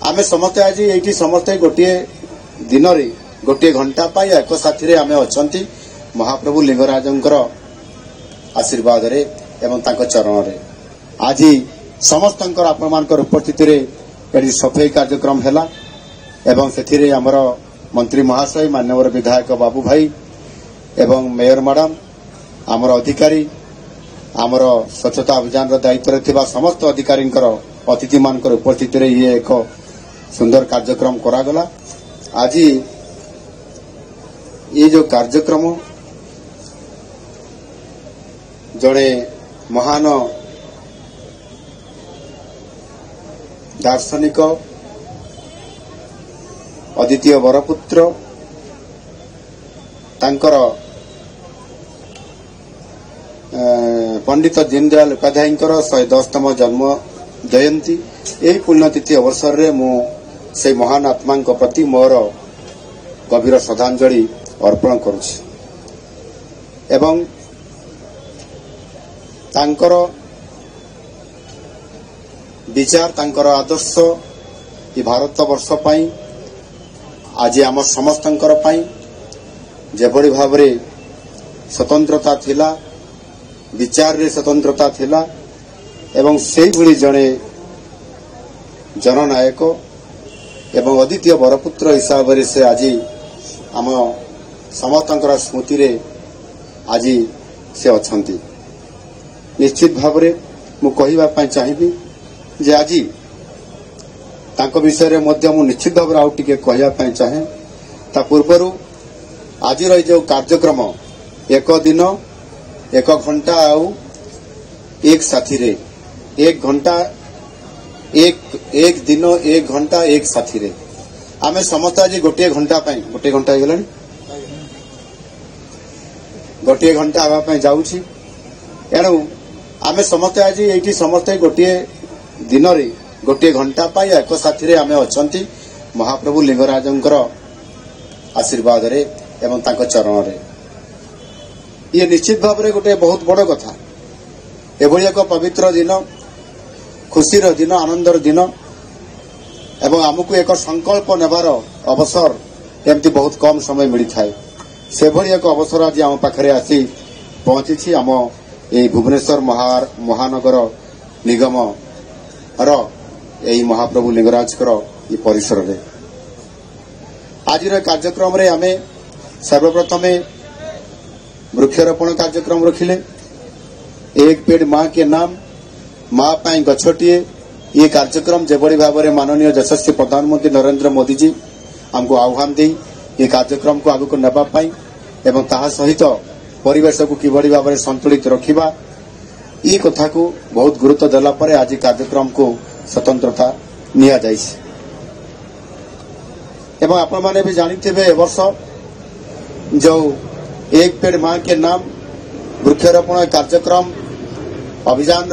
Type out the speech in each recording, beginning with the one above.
आमे समस्ते आज ये समस्ते गोटे दिन गोटे घंटा पाई एक साथी आमे अछंती महाप्रभु लिंगराजंकर आशीर्वाद रे एवं तांको चरण रे आज समस्तंकर आपनमानकर उपस्थिति रे एडी सफाई कार्यक्रम हैला एवं सेथिरे हमर मंत्री महाशय माननीय विधायक बाबू भाई एवं मेयर मैडम आमर अधिकारी आमर स्वच्छता अभियान दायित्व रे थिबा समस्त अधिकारी अतिथि मानकर उपस्थिति रे ये एक सुंदर कार्यक्रम करागला। आज ये जो कार्यक्रम जड़े महान दार्शनिक अद्वितीय वरपुत्र तांकर पंडित दीनदयाल उपाध्याय 110तम जन्म जयंती यही पुण्यतिथि अवसर रे मु से महान आत्मा प्रति मोर गभीर श्रद्धांजलि अर्पण करुछि एवं तांकर विचार तांकर आदर्श ये भारत वर्ष पाई आज आम समस्तंकर पाई जेभली भावरे स्वतंत्रता थिला विचार रे स्वतंत्रता थिला एवं सेही भली जणे जननायक एवं अद्वितीय वरपुत्र हिसाब से आज आम समस्तंकर स्मृति रे आज से अछंती। निश्चित भावरे मु कहिबा पई चाहिबी जे आज तांको विषय रे मध्य मु निश्चित भावरे आउ टिके कहिबा पई चाहे ता पूर्वरु आज रो जो कार्यक्रम एक दिन एक घंटा आउ एक साथी रे एक घंटा एक दिन एक घंटा एक साथी रे आमे समस्त आज गोटे घंटा गलानी गोटे घंटा आवा पई जाउछि एणु आमे समस्त आज एठी समस्त गोटे दिन रे गोटे घंटा पाई एक साथी रे आमे अछंती महाप्रभु लिंगराजंकर आशीर्वाद रे एवं तांको चरण रे ये निश्चित भाव रे गोटे बहुत बड़ कथा एभली एक पवित्र दिन खुशीर दिन आनंदर दिन एवं आमको एक संकल्प नेबार अवसर एमती बहुत कम समय मिली थाए से भली एक अवसर आज आम पाखरे आसी पहुंची आम ए भुवनेश्वर महानगर निगम रो यही महाप्रभु लिंगराजकर ये परिसर रे आज कार्यक्रम रे आमे सर्वप्रथम वृक्षारोपण कार्यक्रम रखिले एक पेड़ माँ के नाम माँ पाई गछटिए ये कार्यक्रम जेभली भाव में माननीय यशस्वी प्रधानमंत्री नरेंद्र मोदी जी हमको आह्वान दे ये कार्यक्रम को आगक नेबा पाई एवं ताहा सहित परिवेश को किभली भाव में संतुलित रखिबा ये कथा को बहुत गुरुत्व देला परे आज कार्यक्रम को स्वतंत्रता निया जाइछि एवं आपण माने भी जानिथिबे ए वर्ष जो एक पेड़ माँ के नाम वृक्षारोपण कार्यक्रम अभियान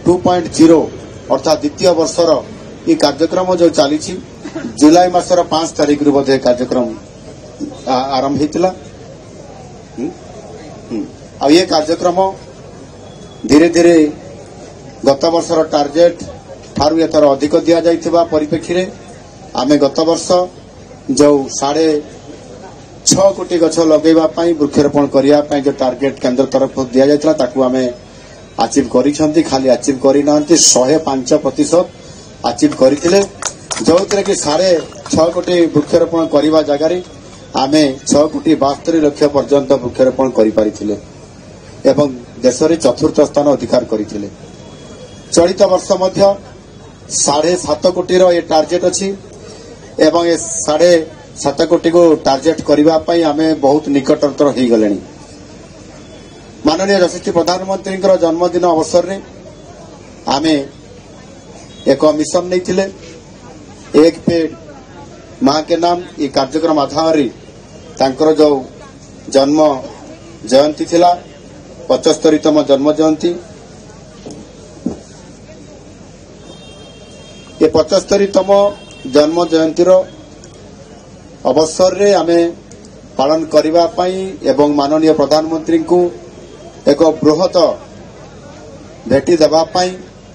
2.0 अर्थात द्वितीय वर्षर ये कार्यक्रम जो चली जुलाई मासर 5 तारीख रु बोधे कार्यक्रम आरंभ होता आ ये कार्यक्रम धीरे धीरे गत वर्षर टार्गेट ठारू एथर अधिक दिया जाइथिबा परिप्रेक्षी रे आमे गत वर्ष जो 6.5 कोटी गछ लगेवा पाई वृक्षारोपण करिया पाई जो टार्गेट केंद्र तरफ दिया जाइतला ताकू आमे अचीव करिसंती खाली अचीव करि नांती 105% अचीव करिथिले जोतरे कि 6.5 कोटी वृक्षारोपण करिवा जगारी आमे 6.72 लाख पर्यंत वृक्षारोपण करि पारिथिले एवं देश रे चतुर्थ स्थान अधिकार करिथिले। चलित वर्ष मध्य 7.5 कोटी रो ये टार्गेट अछि एवं ये 7.5 कोटी को टार्गेट करिवा पाई आमे बहुत निकटतर हो गलेनी। माननीय यशस्वी प्रधानमंत्री जन्मदिन अवसर रे आमे एक मिशन नहीं थिले एक पेड़ माँ के नाम ये कार्यक्रम आधार तांकर जो जन्म जयंती थिला 75तम जन्म जयंती ये 75तम जन्म जयंतीर अवसर रे आमे पालन करिवा पाई एवं माननीय प्रधानमंत्री को एक बृहत भेटी देवा पाई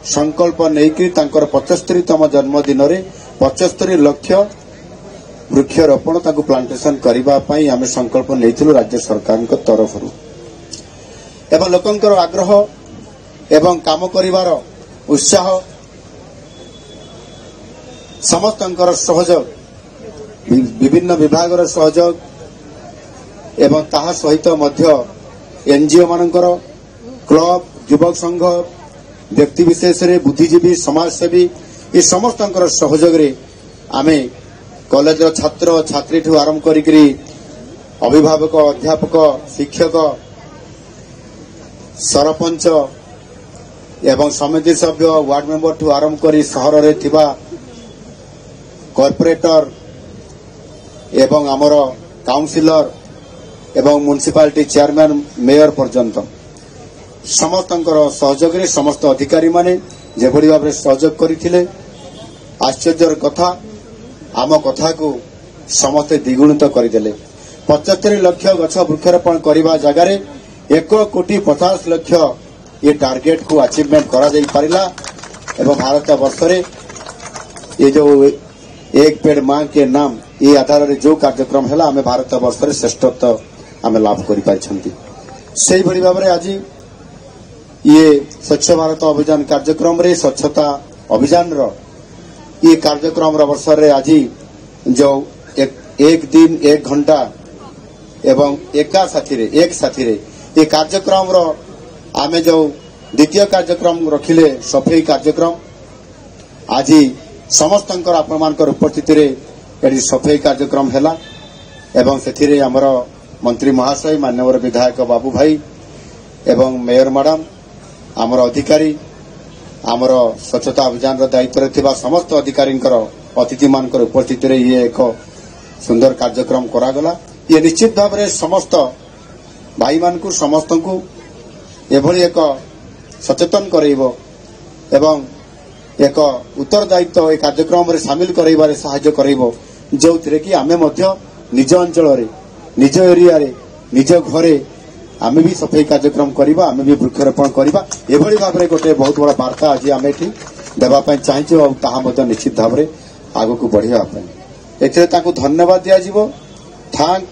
संकल्प नहीं कि तांकर 75तम जन्मदिन रे 75 लक्ष वृक्षरोपण ताकू प्लांटेशन करबा पई आमे संकल्प नेइथिलु राज्य सरकार को तरफ एवं लोकंकर आग्रह एवं काम करिवार उत्साह समस्तंकर सहयोग विभिन्न विभाग सहयोग एवं ताहा सहित मध्य एनजीओ मानकर क्लब युवक संघ व्यक्ति विशेष रे बुद्धिजीवी समाजसेवी ये समस्तंकर सहयोग रे आमे कॉलेज छात्र छात्री ठू आरंभ करी अभिभावक अध्यापक शिक्षक सरपंच एवं समिति सभ्य वार्ड मेंबर ठू आरंभ करी सहर रे थिबा कॉर्पोरेटर एवं आमर काउंसिलर एवं म्युनिसिपालिटी चेयरमैन मेयर पर्यंत समस्तंकर सहयोग रे समस्त अधिकारी माने जेभली भाव सहयोग करथिले आश्चर्यर कथा आम कथा को समस्ते द्विगुणित करदेले 75 लक्ष गछ वृक्षारोपण करबा जगह रे 1,50,00,000 ये टार्गेट को अचीवमेंट करा जाई परिला एवं भारत वर्ष रे ये जो एक पेड़ मां के नाम ये आधार रे जो कार्यक्रम हैला हमें भारत वर्ष रे श्रेष्ठत्व हमें लाभ करि पाइछंती सेही भली भाव रे आज ये स्वच्छ भारत अभियान कार्यक्रम रे स्वच्छता अभियान रो ये कार्यक्रम वर्ष रे आज जो एक दिन 1 घंटा एवं एक साथी रे ये कार्यक्रम रो आमे जो द्वितीय कार्यक्रम रखिले सफाई कार्यक्रम आज समस्तंकर आपण मानकर उपस्थिति रे एडी सफाई कार्यक्रम हैला एवं सेथिरे हमर मंत्री महाशय माननीय विधायक बाबू भाई एवं मेयर मैडम आमर अधिकारी आमर स्वच्छता अभियान दायित्व थिबा समस्त अधिकारी अतिथि मानकर उपस्थिति रे ये एक सुंदर कार्यक्रम करागला ये निश्चित भाव में समस्त भाई मान को समस्त को एभली एक सचेतन करइबो एवं एक उत्तरदायित्व ए कार्यक्रम रे शामिल करइबारे सहायता करइबो जो थिरे कि आमे मध्य निज अंचल रे निज एरिया रे निज घरे आमे भी सफाई कार्यक्रम करिबा आमे भी वृक्षारोपण करिबा एभली भाव रे गोटे बहुत बड़ा वार्ता आज आमे एठी देबा पय चाहिछु और ताहा मध्य निश्चित भाव रे आगु को बढ़िया पय एथिरे ताकू धन्यवाद दिया जिवो thank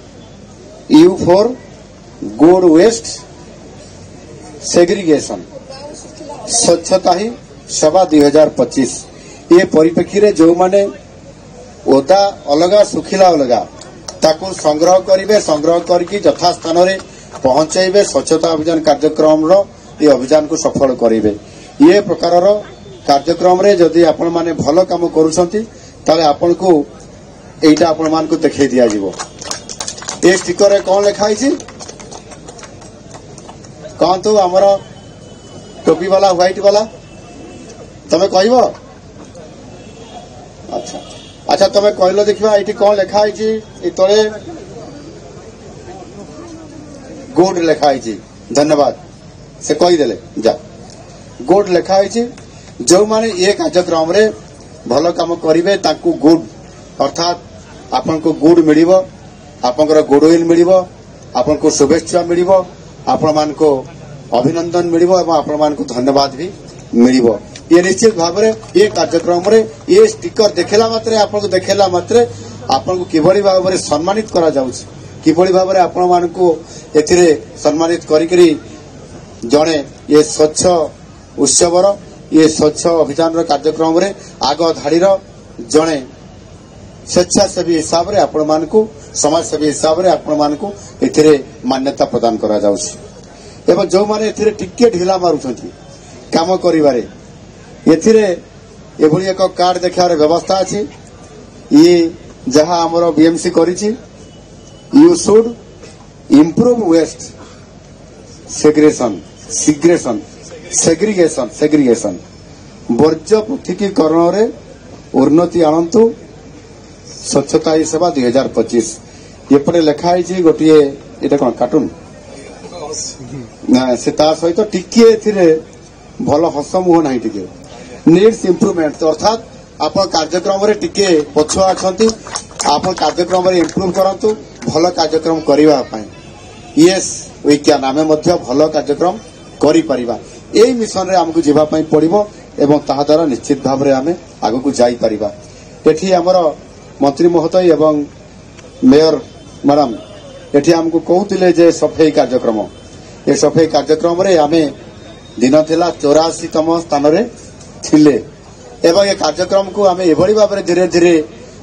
you for good waste segregation स्वच्छता ही सेवा 2025 ये परिप्रेक्षी रे जो माने ओदा अलगा सुखिला अलगा ताकू संग्रह करिवे संग्रह करके यथा स्थान रे पहुंचाइबे स्वच्छता अभियान कार्यक्रम रो ये अभियान को सफल करिवे ये प्रकार रो कार्यक्रम रे जदि आपण माने भलो काम करूछंती ताले आपण को एटा आपण मान को देखै दिया जिवो ए स्टिकर रे कोन लिखाई छी कोन तो हमर टोपी वाला व्हाइट वाला तमे कहबो अच्छा अच्छा तमे कहलो देखिबा एठी कोन लिखाई छी ए तळे गुड लिखाई छी धन्यवाद से कहि देले जा गुड लिखाई छी जो माने ये कार्यक्रम रे भलो काम करिवे ताकू गुड अर्थात आपन को गुड मिलिबो आपनकर गुडविल मिलिबो आपन को शुभेच्छा मिलिबो आपण मान को अभिनंदन मिलिबो एवं आपण मान को धन्यवाद भी मिलिबो ये निश्चित भाव रे ये कार्यक्रम रे ये स्टिकर देखेला मात्रे आपन को देखेला मात्रे आपन को किबड़ी भाव रे सम्मानित करा जाउछ किबड़ी भाव रे आपण मान को एथिरे सम्मानित करी करी जणे ये स्वच्छ उत्सवर ये स्वच्छ अभियान रो कार्यक्रम रे आग धाड़ी रो जणे स्वेच्छासेवी हिसाब रे आपण मान को समाजसेवी हिसाब रे आपण मान को एथिरे मान्यता प्रदान करा जाउछ एवं जो माने एथिरे टिके ढिला मारुछंती काम करिवारे एथिरे एभली एक कार्ड देखार व्यवस्था अछि ये जहां हमरो बीएमसी करिछि you should improve waste segregation वर्ज्य पृथकीकरण रे उन्नति आनंतु स्वच्छता ही सेवा 2025 एपटे लिखा है गोटे ये कौन कार्टून से सहित टिके भल हस मुह ना टिके नीड्स इम्प्रूवमेंट अर्थात आप कार्यक्रम रे टिके पछुआ अछंती आप कार्यक्रम रे इम्प्रूव करंतु भल कार्यक्रम करबा यस वी कैन आमे मध्य भल कार्यक्रम करि परिबा एई मिशन रे हमकु जीवा पई पड़िबो एवं ताहा द्वारा निश्चित भाव रे आमे आगु को जाई परिबा एठी हमर मंत्री महोदय एवं मेयर मैडम एठी हमको कहूतिले जे सफाई कार्यक्रम ए सफाई कार्यक्रम रे आमे दिन थिला 84तम स्थान रे थिले एवं ए कार्यक्रम को आमे एभली भाबरे धीरे धीरे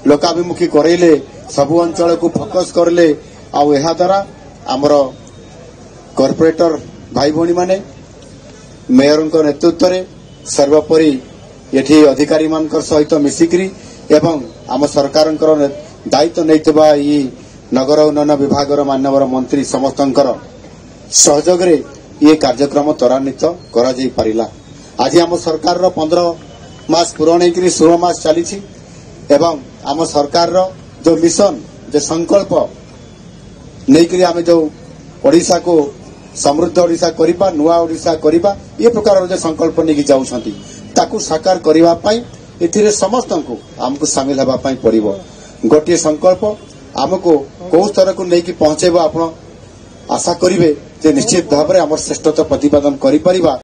लोकाभिमुखी करेले सबु अंचल को फोकस करले आ एहा द्वारा हमर कॉर्पोरेटर भाई भौणी माने मेयर नेतृत्व रे सर्वोपरि एठी अधिकारी मानकर सहित मिसिकरी एवं आम सरकार दायित्व नैथिबा ई नगर उन्नयन विभाग माननीय मंत्री समस्तंकर सहयोग रे ये कार्यक्रम त्वरान्वित करा जाई परिला। आज आम सरकार 15 मास पूरण होकर 16 मास चली एवं आम सरकार जो मिशन जो संकल्प नहीं आम जो ओडिशा को समृद्ध ओडिशा करिबा नुआ ओडिशा करिबा ये प्रकार जो संकल्प नहीं जाउछंती ताकू साकार करिबा पई एथिरे समस्त को आमको शामिल हेबा पई पड़िबो। गोटे संकल्प आमको कौ स्तर को लेकिन पहुंचेबा आपण आशा करिवे जे निश्चित भाव में आम श्रेष्ठता प्रतिपादन करि परिबा।